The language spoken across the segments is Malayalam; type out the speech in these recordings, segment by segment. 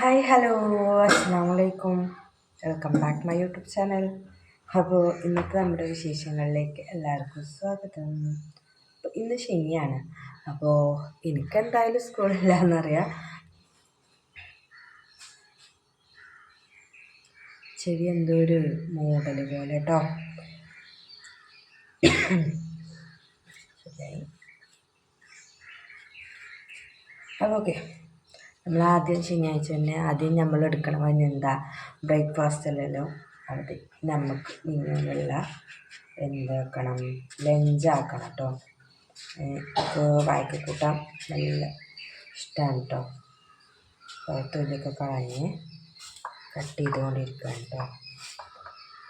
ഹായ് ഹലോ അസ്സാമലൈക്കും. Welcome back my YouTube channel. അപ്പോൾ ഇന്നത്തെ നമ്മുടെ വിശേഷങ്ങളിലേക്ക് എല്ലാവർക്കും സ്വാഗതം. അപ്പോൾ ഇന്ന് ശനിയാണ്. അപ്പോൾ എനിക്കെന്തായാലും സ്കൂളില്ല എന്നറിയാം. ചെവി എന്തോ ഒരു മൂടൽ പോലെ കേട്ടോ. ശരിയായി. അപ്പോൾ ഓക്കെ, നമ്മൾ ആദ്യം ശനിയാഴ്ച തന്നെ ആദ്യം നമ്മൾ എടുക്കണ പണി എന്താ? ബ്രേക്ക്ഫാസ്റ്റ് അല്ലല്ലോ. അത് നമുക്ക് ഇങ്ങനെയുള്ള എന്താക്കണം, ലഞ്ചാക്കണം കേട്ടോ. ഇപ്പോൾ വായിക്ക് കൂട്ടാൻ നല്ല ഇഷ്ടമാണ് കേട്ടോ. തൊലിയൊക്കെ കളഞ്ഞ് കട്ട് ചെയ്തുകൊണ്ടിരിക്കുകയാണ് കേട്ടോ.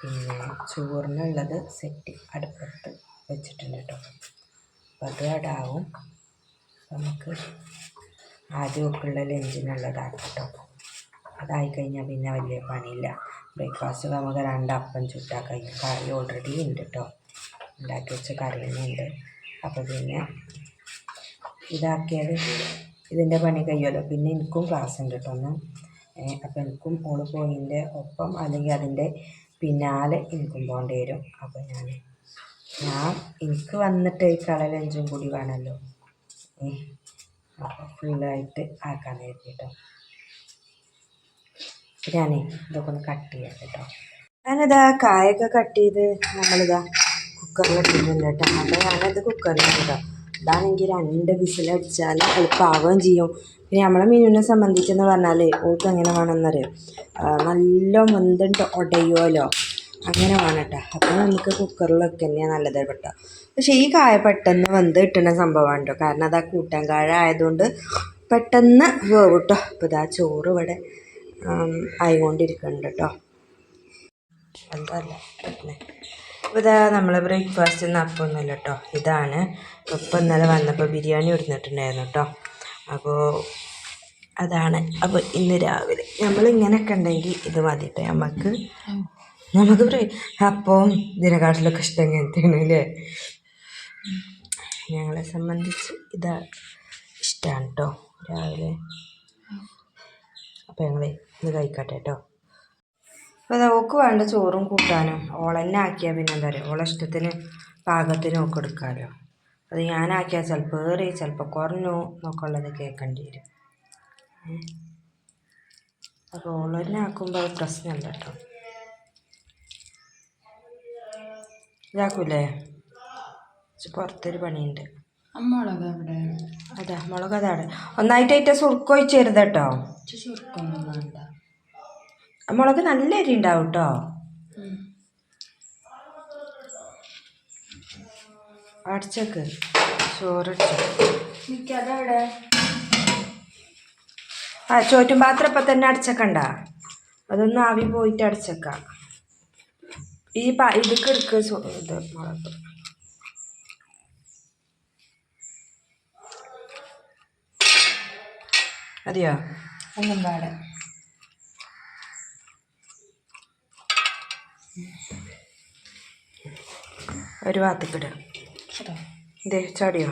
പിന്നെ ചോറിനുള്ളത് സെറ്റ് അടുപ്പത്ത് വെച്ചിട്ടുണ്ട് കേട്ടോ. അപ്പോൾ അത് അടാവും. നമുക്ക് ആദ്യമൊക്കെയുള്ള ലഞ്ചിനുള്ളതാക്കാം കേട്ടോ. അതായിക്കഴിഞ്ഞാൽ പിന്നെ വലിയ പണിയില്ല. ബ്രേക്ക്ഫാസ്റ്റ് നമുക്ക് 2 അപ്പം ചുട്ടാൽ കഴിഞ്ഞു. കറി ഓൾറെഡി ഉണ്ട് കേട്ടോ, ഉണ്ടാക്കി വെച്ച കറി തന്നെ ഉണ്ട്. അപ്പോൾ പിന്നെ ഇതാക്കിയാൽ ഇതിൻ്റെ പണി കഴിയുമല്ലോ. പിന്നെ എനിക്കും ക്ലാസ് ഉണ്ട് കേട്ടോ ഒന്ന്. അപ്പോൾ എനിക്കും ഓള് പോയതിൻ്റെ ഒപ്പം അല്ലെങ്കിൽ അതിൻ്റെ പിന്നാലെ എനിക്കും പോകേണ്ടി വരും. അപ്പോൾ എനിക്ക് വന്നിട്ട് ഈ ലഞ്ചും കൂടി വേണമല്ലോ. അപ്പോൾ ഫുള്ളായിട്ട് ആക്കാൻ നേരം കേട്ടോ. ഞാനേ ഇതൊക്കെ ഒന്ന് കട്ട് ചെയ്യാം കേട്ടോ. ഞാനിതാ കായൊക്കെ കട്ട് ചെയ്ത് നമ്മളിതാ കുക്കറിലിട്ടിട്ടുണ്ട് കേട്ടോ. അപ്പോൾ ഞാനത് കുക്കറിലിട്ടോ. ഇതാണെങ്കിൽ 2 വിസിലടിച്ചാൽ എളുപ്പമാവുകയും ചെയ്യും. പിന്നെ നമ്മളെ മീനിനെ സംബന്ധിച്ചെന്ന് പറഞ്ഞാൽ ഓൾക്ക് എങ്ങനെ വേണമെന്നറിയാം, നല്ല വെന്തിട്ട് ഉടയുമല്ലോ, അങ്ങനെ വേണം കേട്ടോ. അപ്പോൾ നമുക്ക് കുക്കറിലൊക്കെ തന്നെയാണ് നല്ലത് കേട്ടോ. പക്ഷേ ഈ കായ പെട്ടെന്ന് വെന്ത് കിട്ടുന്ന സംഭവമാണ് കേട്ടോ. കാരണം അതാ കൂട്ടാൻ കായ ആയതുകൊണ്ട് പെട്ടെന്ന് വേവും കേട്ടോ. അപ്പോൾ ഇതാ ചോറ് ഇവിടെ ആയിക്കൊണ്ടിരിക്കുന്നുണ്ട് കേട്ടോ. എന്തല്ല അപ്പോൾ ഇതാ നമ്മൾ ബ്രേക്ക്ഫാസ്റ്റ് ഇന്ന് അപ്പമൊന്നുമില്ല കേട്ടോ. ഇതാണ് ഇപ്പം ഇന്നലെ വന്നപ്പോൾ ബിരിയാണി കൊടുത്തിട്ടുണ്ടായിരുന്നു കേട്ടോ. അപ്പോൾ അതാണ്. അപ്പോൾ ഇന്ന് രാവിലെ നമ്മളിങ്ങനെയൊക്കെ ഉണ്ടെങ്കിൽ ഇത് മതി കേട്ടോ. നമുക്ക് അപ്പോൾ ഇതിനെക്കാട്ടിലൊക്കെ ഇഷ്ടം ഇങ്ങനത്തെയാണ് അല്ലേ. ഞങ്ങളെ സംബന്ധിച്ച് ഇതാ ഇഷ്ടമാണ് കേട്ടോ രാവിലെ. അപ്പോൾ ഞങ്ങൾ ഇത് കഴിക്കട്ടെ കേട്ടോ. അപ്പോൾ അത് ഓക്ക് വേണ്ട ചോറും കൂട്ടാനും ഓളെന്നെ ആക്കിയാൽ പിന്നെ എന്താ പറയുക, ഓളെ ഇഷ്ടത്തിന് പാകത്തിനും ഒക്കെ എടുക്കാമല്ലോ. അത് ഞാനാക്കിയാൽ ചിലപ്പോൾ ഏറി ചിലപ്പോൾ കുറഞ്ഞു എന്നൊക്കെ ഉള്ളത് കേൾക്കേണ്ടി വരും. അപ്പോൾ ഓളെന്നെ ആക്കുമ്പോൾ അത് പ്രശ്നമല്ല കേട്ടോ. ഇതാക്കൂലേ, പുറത്തൊരു പണിയുണ്ട്. മുളക് അവിടെ അതാ മുളക് അതാണ് ഒന്നായിട്ടായിട്ട് സുർക്കൊഴിച്ച് തരുത് കേട്ടോ. ചുരുക്കൊന്നും വേണ്ട. മുളക് നല്ല അരി ഉണ്ടാവും കേട്ടോ. അടച്ചേക്ക് ചോറടിച്ചു. എനിക്കതവിടെ ചോറ്റും പാത്രം ഇപ്പം തന്നെ അടച്ചേക്കണ്ട, അതൊന്നും ആവി പോയിട്ട് അടച്ചേക്കാം. ഇതൊക്കെ എടുക്കുക ഇത് മുളക്. അതെയോ? ഒന്നും പാടെ ഒരു ഭാഗത്തേക്കിട. ഇതേ ചാടിയോ?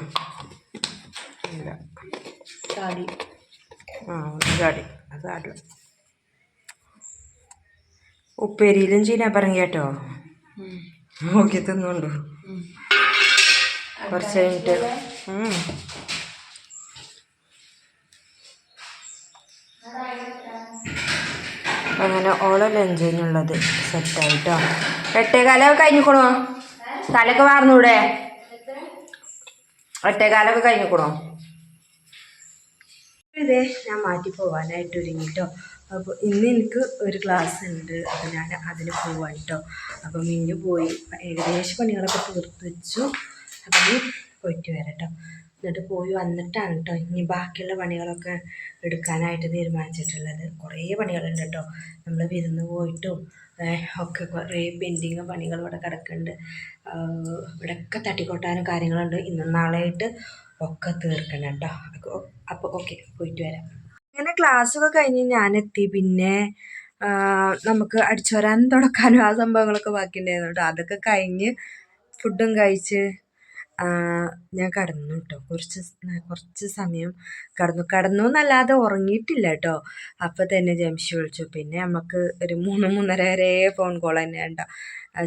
ഇല്ല, ചാടി. ചാടി. അത് ചാടില്ല. ഉപ്പേരിയിലും ചീനാപ്പറങ്ങി കേട്ടോ. നോക്കി തിന്നുണ്ടോ കുറച്ച് കഴിഞ്ഞിട്ട്. അങ്ങനെ ഓളെ ലഞ്ചിനുള്ളത് സെറ്റായിട്ടോ. 8:15 കഴിഞ്ഞിക്കണോ? തലയൊക്കെ വാർന്നൂടെ? 8:15 കഴിഞ്ഞിക്കണോ? ഇതേ ഞാൻ മാറ്റി പോവാനായിട്ട് ഒരുങ്ങിട്ടോ. അപ്പോൾ ഇന്ന് എനിക്ക് ഒരു ക്ലാസ് ഉണ്ട്. അപ്പോൾ ഞാൻ അതിന് പോവാൻ കേട്ടോ. അപ്പോൾ മിന്നു പോയി ഏകദേശം പണികളൊക്കെ തീർത്ത് വെച്ചു. അപ്പം പോയിട്ട് വരാം കേട്ടോ. എന്നിട്ട് പോയി വന്നിട്ടാണ് കേട്ടോ ഇനി ബാക്കിയുള്ള പണികളൊക്കെ എടുക്കാനായിട്ട് തീരുമാനിച്ചിട്ടുള്ളത്. കുറേ പണികളുണ്ട് കേട്ടോ. നമ്മൾ വിരുന്ന് പോയിട്ടും ഒക്കെ കുറേ പെൻഡിങ് പണികൾ ഇവിടെ കിടക്കുന്നുണ്ട്. ഇവിടെയൊക്കെ തട്ടിക്കൊട്ടാനും കാര്യങ്ങളുണ്ട്. ഇന്നും നാളെയായിട്ട് ഒക്കെ തീർക്കണം കേട്ടോ. അപ്പോൾ ഓക്കെ, പോയിട്ട് വരാം. അങ്ങനെ ക്ലാസ്സൊക്കെ കഴിഞ്ഞ് ഞാനെത്തി. പിന്നെ നമുക്ക് അടിച്ചു വരാനും തുടക്കാനും ആ സംഭവങ്ങളൊക്കെ ബാക്കിയുണ്ടായിരുന്നു കേട്ടോ. അതൊക്കെ കഴിഞ്ഞ് ഫുഡും കഴിച്ച് ഞാൻ കിടന്നു കേട്ടോ. കുറച്ച് സമയം കിടന്നു എന്നല്ലാതെ ഉറങ്ങിയിട്ടില്ല കേട്ടോ. അപ്പോൾ തന്നെ ജംഷി വിളിച്ചു. പിന്നെ നമുക്ക് ഒരു 3-3:30 വരെ ഫോൺ കോൾ തന്നെ ഉണ്ടോ.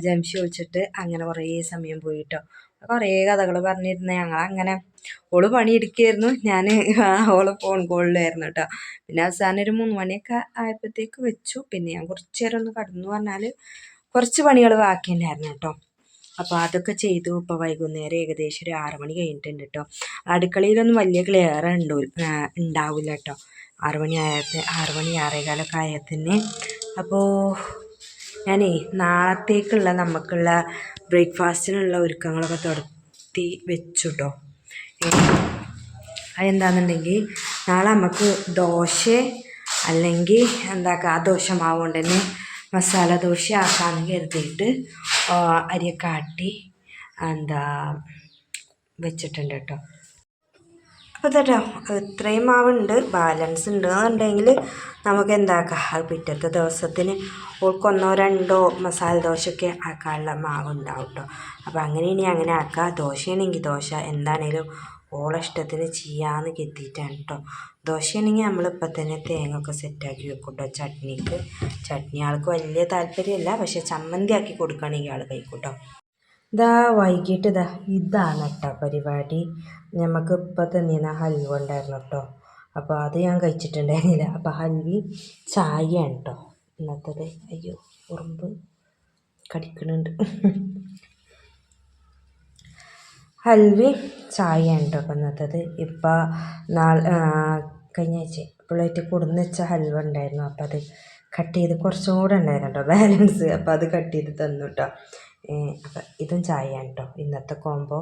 ജംഷി വിളിച്ചിട്ട് അങ്ങനെ കുറേ സമയം പോയി കേട്ടോ. കുറേ കഥകൾ പറഞ്ഞിരുന്നു. ഞങ്ങളങ്ങനെ ഓള് പണിയെടുക്കുകയായിരുന്നു, ഞാൻ ഓള് ഫോൺ കോളിലായിരുന്നു കേട്ടോ. പിന്നെ അവസാനം ഒരു 3 മണിയൊക്കെ ആയപ്പോഴത്തേക്ക് വെച്ചു. പിന്നെ ഞാൻ കുറച്ച് നേരം ഒന്ന് കിടന്നു പറഞ്ഞാൽ കുറച്ച് പണികൾ ബാക്കി ഉണ്ടായിരുന്നു കേട്ടോ. അപ്പോൾ അതൊക്കെ ചെയ്തു. ഇപ്പോൾ വൈകുന്നേരം ഏകദേശം ഒരു 6 മണി കഴിഞ്ഞിട്ടുണ്ട് കേട്ടോ. അടുക്കളയിലൊന്നും വലിയ ക്ലിയർ ഉണ്ടാവില്ല കേട്ടോ. 6 മണി 6:15 ആയത്തിന്. അപ്പോൾ ഞാനേ നാളത്തേക്കുള്ള നമുക്കുള്ള ബ്രേക്ക്ഫാസ്റ്റിനുള്ള ഒരുക്കങ്ങളൊക്കെ തുടർത്തി വെച്ചു കേട്ടോ. അതെന്താണെന്നുണ്ടെങ്കിൽ നാളെ നമുക്ക് ദോശ അല്ലെങ്കിൽ ആ ദോശ മാവ് കൊണ്ട് തന്നെ മസാല ദോശ ആക്കാമെന്ന് കരുതിയിട്ട് അരിയൊക്കെ ആട്ടി വെച്ചിട്ടുണ്ട് കേട്ടോ. അപ്പോൾ കേട്ടോ ഇത്രയും മാവുണ്ട്, ബാലൻസ് ഉണ്ടെന്നുണ്ടെങ്കിൽ നമുക്ക് അത് പിറ്റത്തെ ദിവസത്തിന് ഓൾക്ക് 1-2 മസാല ദോശയൊക്കെ ആക്കാനുള്ള മാവ് ഉണ്ടാവും കേട്ടോ. അപ്പോൾ അങ്ങനെ ആക്കുക. ദോശയാണെങ്കിൽ ദോശ എന്താണേലും ഓളെ ഇഷ്ടത്തിന് ചെയ്യാമെന്ന് കരുതിയിട്ടാണ് കേട്ടോ. ദോശയാണെങ്കിൽ നമ്മളിപ്പോൾ തന്നെ തേങ്ങ ഒക്കെ സെറ്റാക്കി വെക്കും കേട്ടോ. ചട്നി ആൾക്ക് വലിയ താല്പര്യമല്ല, പക്ഷേ ചമ്മന്തി ആക്കി കൊടുക്കുകയാണെങ്കിൽ ആൾ കഴിക്കും കേട്ടോ. വൈകിട്ട് ഇതാണ് കേട്ടോ പരിപാടി. നമുക്ക് ഇപ്പോൾ തന്നിരുന്ന ഹൽവ ഉണ്ടായിരുന്നു കേട്ടോ. അപ്പോൾ അത് ഞാൻ കഴിച്ചിട്ടുണ്ടായിരുന്നില്ല. അപ്പോൾ ഹൽവി ചായയാണ് കേട്ടോ ഇന്നത്തത്. അയ്യോ ഉറുമ്പ് കടിക്കുന്നുണ്ട്. ഹൽവി ചായയാണ് കേട്ടോ അപ്പം ഇന്നത്തത്. ഇപ്പോൾ കഴിഞ്ഞ ആഴ്ച പിള്ളേറ്റ് കൊടുന്ന് വെച്ച ഹൽവ ഉണ്ടായിരുന്നു. അപ്പോൾ അത് കട്ട് ചെയ്ത് കുറച്ചും കൂടെ ഉണ്ടായിരുന്നു കേട്ടോ ബാലൻസ്. അപ്പോൾ അത് കട്ട് ചെയ്ത് തന്നു കേട്ടോ. അപ്പം ഇതും ചായയാണ് കേട്ടോ ഇന്നത്തെ കോംബോ.